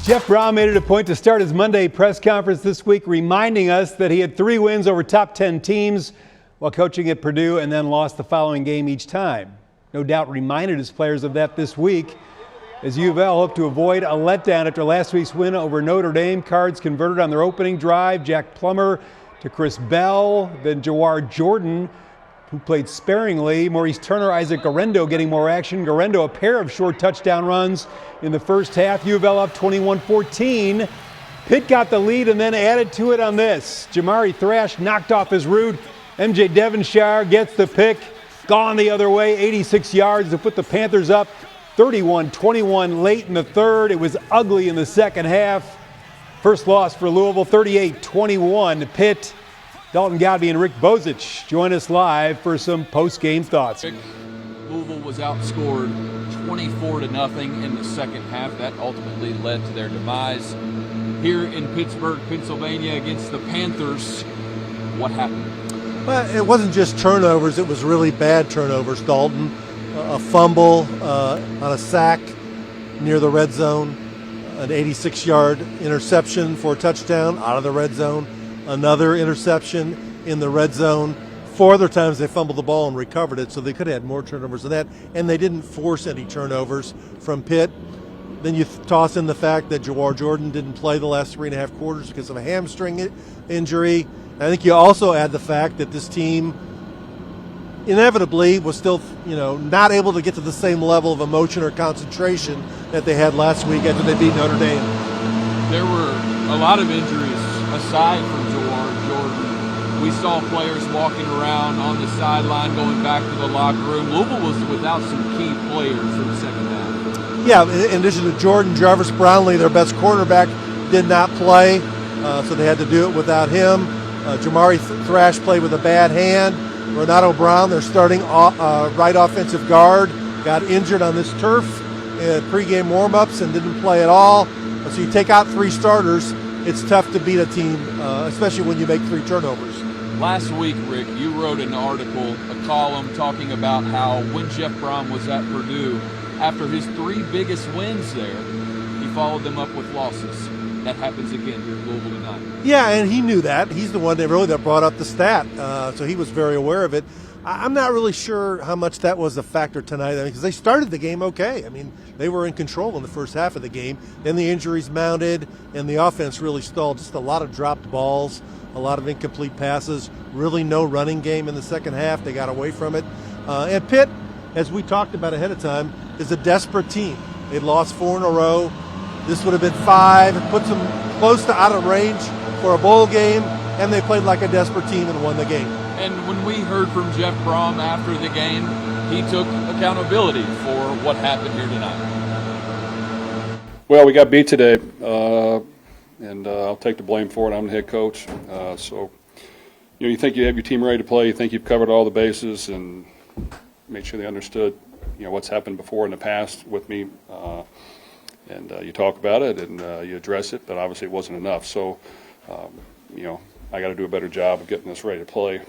Jeff Brohm made it a point to start his Monday press conference this week, reminding us that he had 3 wins over top 10 teams while coaching at Purdue and then lost the following game each time. No doubt reminded his players of that this week, as U of L hoped to avoid a letdown after last week's win over Notre Dame. Cards converted on their opening drive. Jack Plummer to Chris Bell, then Jawar Jordan, who played sparingly. Maurice Turner, Isaac Garendo getting more action. Garendo a pair of short touchdown runs in the first half. U of L up 21-14. Pitt got the lead and then added to it on this. Jamari Thrash knocked off his route. MJ Devonshire gets the pick. Gone the other way, 86 yards to put the Panthers up 31-21 late in the third. It was ugly in the second half. First loss for Louisville, 38-21. Pitt. Dalton Godby and Rick Bozich join us live for some post-game thoughts. Louisville was outscored 24-0 in the second half. That ultimately led to their demise. Here in Pittsburgh, Pennsylvania, against the Panthers, what happened? Well, it wasn't just turnovers. It was really bad turnovers, Dalton. A fumble on a sack near the red zone, an 86-yard interception for a touchdown out of the red zone, another interception in the red zone. 4 other times they fumbled the ball and recovered it, so they could have had more turnovers than that, and they didn't force any turnovers from Pitt. Then you toss in the fact that Jawar Jordan didn't play the last 3.5 quarters because of a hamstring injury. I think you also add the fact that this team inevitably was still, not able to get to the same level of emotion or concentration that they had last week after they beat Notre Dame. There were a lot of injuries aside from Jawar Jordan. We saw players walking around on the sideline going back to the locker room. Louisville was without some key players in the second half. Yeah, in addition to Jordan, Jarvis Brownlee, their best quarterback, did not play, so they had to do it without him. Jamari Thrash played with a bad hand. Renato Brown, their starting right offensive guard, got injured on this turf in pregame warm-ups and didn't play at all. So you take out 3 starters, it's tough to beat a team, especially when you make 3 turnovers. Last week, Rick, you wrote an article, a column, talking about how when Jeff Brohm was at Purdue, after his 3 biggest wins there, he followed them up with losses. That happens again here in Louisville tonight. Yeah, and he knew that. He's the one that brought up the stat, so he was very aware of it. I'm not really sure how much that was a factor tonight, because they started the game okay. I mean, they were in control in the first half of the game. Then the injuries mounted, and the offense really stalled. Just a lot of dropped balls, a lot of incomplete passes, really no running game in the second half. They got away from it. And Pitt, as we talked about ahead of time, is a desperate team. They lost 4 in a row. This would have been 5. It puts them close to out of range for a bowl game, and they played like a desperate team and won the game. And when we heard from Jeff Brohm after the game, he took accountability for what happened here tonight. Well, we got beat today, and I'll take the blame for it. I'm the head coach. So you think you have your team ready to play, you think you've covered all the bases and made sure they understood what's happened before in the past with me. And you talk about it and you address it, but obviously it wasn't enough. So, I got to do a better job of getting us ready to play.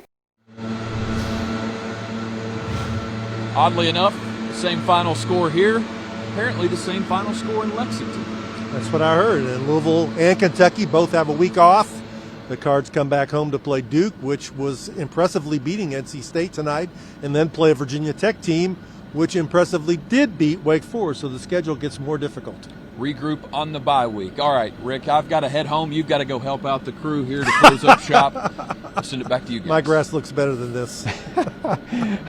Oddly enough, the same final score here, apparently the same final score in Lexington. That's what I heard. And Louisville and Kentucky both have a week off. The Cards come back home to play Duke, which was impressively beating NC State tonight, and then play a Virginia Tech team, which impressively did beat Wake Forest, so the schedule gets more difficult. Regroup on the bye week. All right, Rick, I've got to head home. You've got to go help out the crew here to close up shop. I'll send it back to you guys. My grass looks better than this.